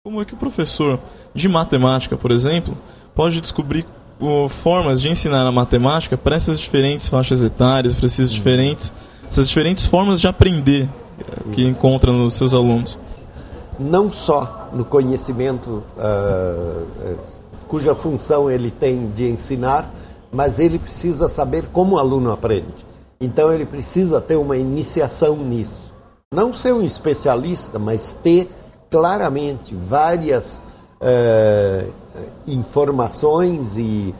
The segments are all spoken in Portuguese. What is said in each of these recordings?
Como é que o professor de matemática, por exemplo, pode descobrir formas de ensinar a matemática para essas diferentes faixas etárias, para essas diferentes formas de aprender que encontra nos seus alunos? Não só no conhecimento cuja função ele tem de ensinar, mas ele precisa saber como o aluno aprende. Então ele precisa ter uma iniciação nisso. Não ser um especialista, mas ter claramente várias informações e,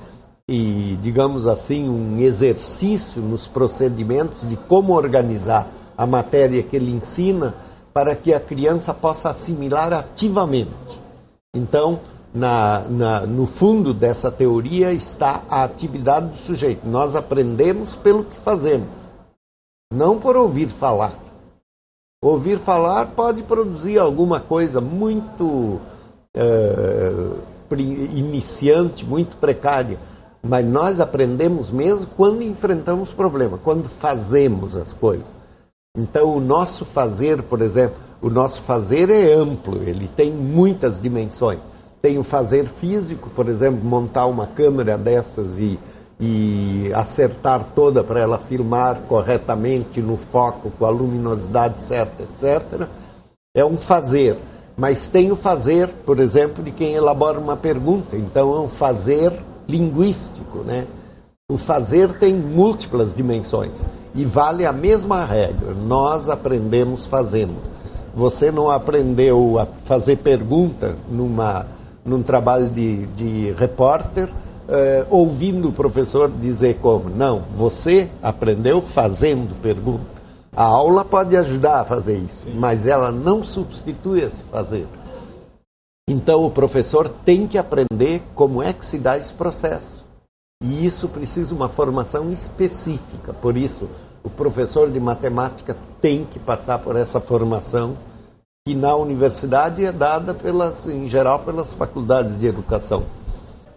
digamos assim, um exercício nos procedimentos de como organizar a matéria que ele ensina para que a criança possa assimilar ativamente. Então, no fundo dessa teoria está a atividade do sujeito. Nós aprendemos pelo que fazemos, não por ouvir falar. Ouvir falar pode produzir alguma coisa muito iniciante, muito precária, mas nós aprendemos mesmo quando enfrentamos problema, quando fazemos as coisas. Então o nosso fazer, por exemplo, o nosso fazer é amplo, ele tem muitas dimensões. Tem o fazer físico, por exemplo, montar uma câmera dessas e acertar toda para ela filmar corretamente no foco, com a luminosidade certa, etc. É um fazer. Mas tem o fazer, por exemplo, de quem elabora uma pergunta. Então é um fazer linguístico, né? O fazer tem múltiplas dimensões e vale a mesma regra. Nós aprendemos fazendo. Você não aprendeu a fazer pergunta num trabalho de repórter, ouvindo o professor dizer como. Não, você aprendeu fazendo pergunta. A aula pode ajudar a fazer isso, mas ela não substitui esse fazer. Então o professor tem que aprender como é que se dá esse processo. E isso precisa de uma formação específica. Por isso, o professor de matemática tem que passar por essa formação, que na universidade é dada, em geral, pelas faculdades de educação.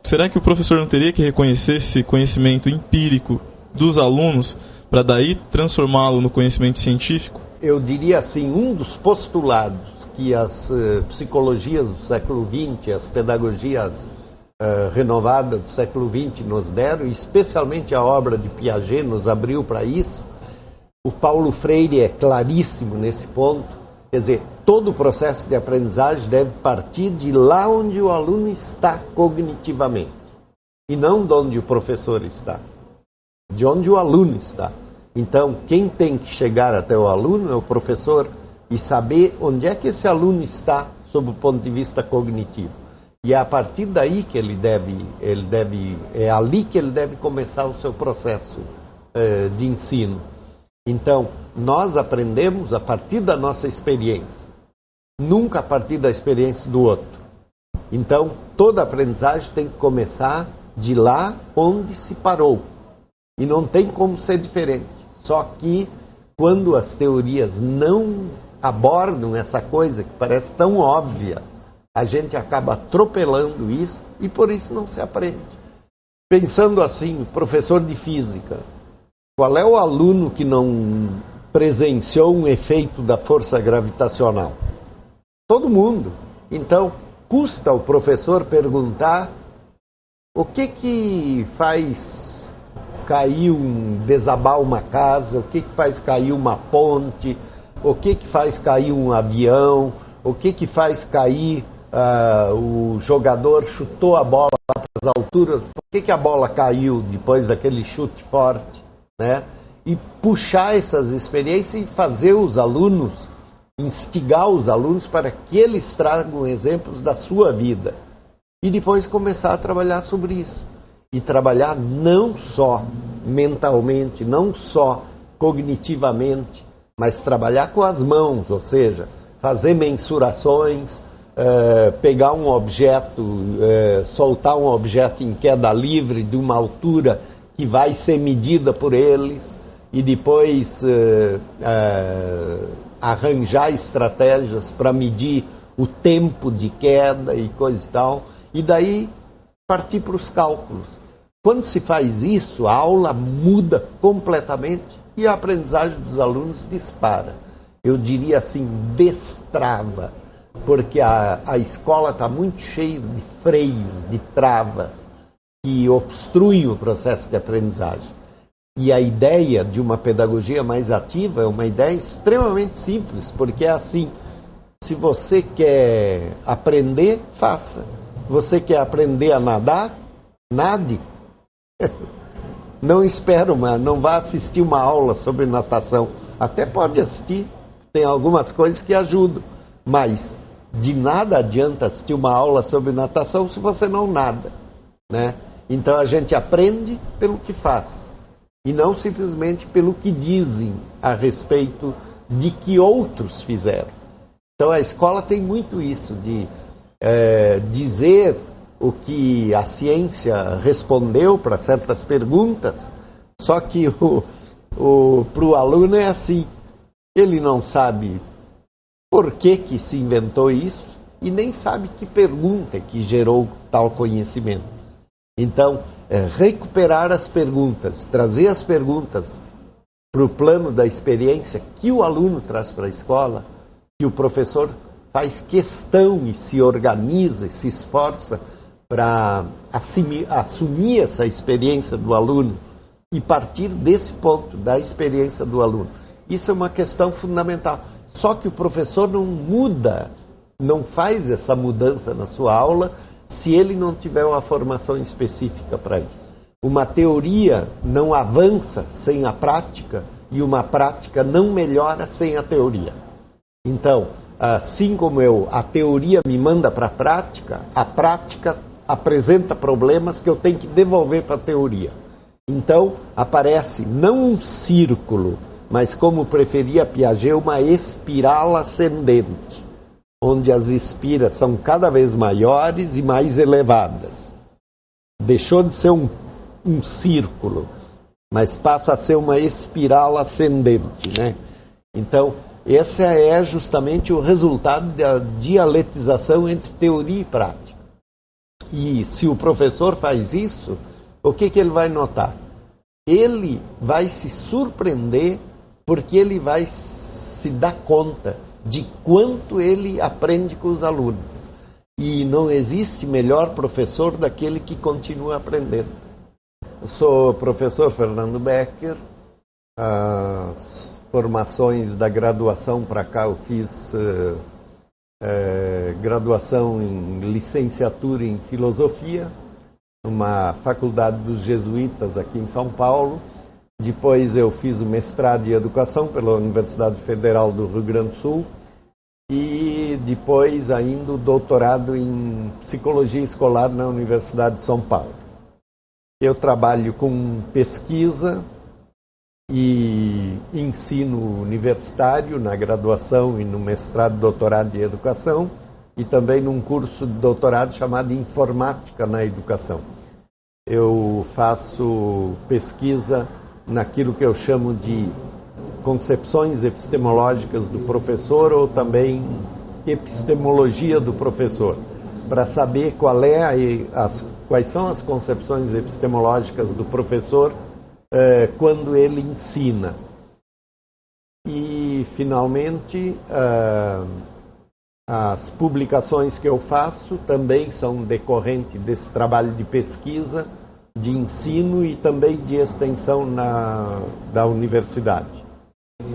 Será que o professor não teria que reconhecer esse conhecimento empírico dos alunos para daí transformá-lo no conhecimento científico? Eu diria assim, um dos postulados que as psicologias do século XX, as pedagogias renovadas do século XX nos deram, e especialmente a obra de Piaget nos abriu para isso. O Paulo Freire é claríssimo nesse ponto. Quer dizer, todo o processo de aprendizagem deve partir de lá onde o aluno está cognitivamente, e não de onde o professor está, de onde o aluno está. Então, quem tem que chegar até o aluno é o professor e saber onde é que esse aluno está sob o ponto de vista cognitivo. E é a partir daí que é ali que ele deve começar o seu processo de ensino. Então, nós aprendemos a partir da nossa experiência, nunca a partir da experiência do outro. Então, toda aprendizagem tem que começar de lá onde se parou. E não tem como ser diferente. Só que, quando as teorias não abordam essa coisa que parece tão óbvia, a gente acaba atropelando isso e por isso não se aprende. Pensando assim, professor de física, qual é o aluno que não presenciou um efeito da força gravitacional? Todo mundo. Então, custa ao professor perguntar o que faz cair desabar uma casa, o que faz cair uma ponte, o que faz cair um avião, o que faz cair o jogador chutou a bola para as alturas, por que a bola caiu depois daquele chute forte, né? E puxar essas experiências e fazer os alunos, instigar os alunos para que eles tragam exemplos da sua vida e depois começar a trabalhar sobre isso. E trabalhar não só mentalmente, não só cognitivamente, mas trabalhar com as mãos, ou seja, fazer mensurações, pegar um objeto, soltar um objeto em queda livre de uma altura que vai ser medida por eles e depois arranjar estratégias para medir o tempo de queda e coisa e tal, e daí partir para os cálculos. Quando se faz isso, a aula muda completamente e a aprendizagem dos alunos dispara. Eu diria assim, destrava. porque a escola está muito cheia de freios, de travas, que obstruem o processo de aprendizagem. E a ideia de uma pedagogia mais ativa é uma ideia extremamente simples, porque é assim: se você quer aprender, faça. Você quer aprender a nadar? Nade. Não espera não vá assistir uma aula sobre natação. Até pode assistir, tem algumas coisas que ajudam, mas de nada adianta assistir uma aula sobre natação se você não nada, né? Então a gente aprende pelo que faz e não simplesmente pelo que dizem a respeito de que outros fizeram. Então a escola tem muito isso de dizer o que a ciência respondeu para certas perguntas, só que para o aluno é assim: ele não sabe por que se inventou isso e nem sabe que pergunta que gerou tal conhecimento. Então, recuperar as perguntas, trazer as perguntas para o plano da experiência que o aluno traz para a escola, que o professor faz questão e se organiza e se esforça para assumir essa experiência do aluno e partir desse ponto, da experiência do aluno. Isso é uma questão fundamental. Só que o professor não muda, não faz essa mudança na sua aula se ele não tiver uma formação específica para isso. Uma teoria não avança sem a prática e uma prática não melhora sem a teoria. Então, assim como a teoria me manda para a prática apresenta problemas que eu tenho que devolver para a teoria. Então, aparece não um círculo, mas, como preferia Piaget, uma espiral ascendente, onde as espiras são cada vez maiores e mais elevadas. Deixou de ser um círculo, mas passa a ser uma espiral ascendente, né? Então, esse é justamente o resultado da dialetização entre teoria e prática. E se o professor faz isso, o que ele vai notar? Ele vai se surpreender, porque ele vai se dar conta de quanto ele aprende com os alunos. E não existe melhor professor daquele que continua aprendendo. Eu sou o professor Fernando Becker. As formações da graduação para cá eu fiz graduação em licenciatura em filosofia, numa faculdade dos jesuítas aqui em São Paulo. Depois eu fiz o mestrado em educação pela Universidade Federal do Rio Grande do Sul e depois ainda o doutorado em psicologia escolar na Universidade de São Paulo. Eu trabalho com pesquisa e ensino universitário na graduação e no mestrado e doutorado em educação e também num curso de doutorado chamado Informática na Educação. Eu faço pesquisa naquilo que eu chamo de concepções epistemológicas do professor ou também epistemologia do professor, para saber quais são as concepções epistemológicas do professor quando ele ensina. E, finalmente, as publicações que eu faço também são decorrentes desse trabalho de pesquisa, de ensino e também de extensão da universidade.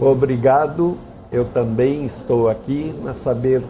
Obrigado, eu também estou aqui na Saber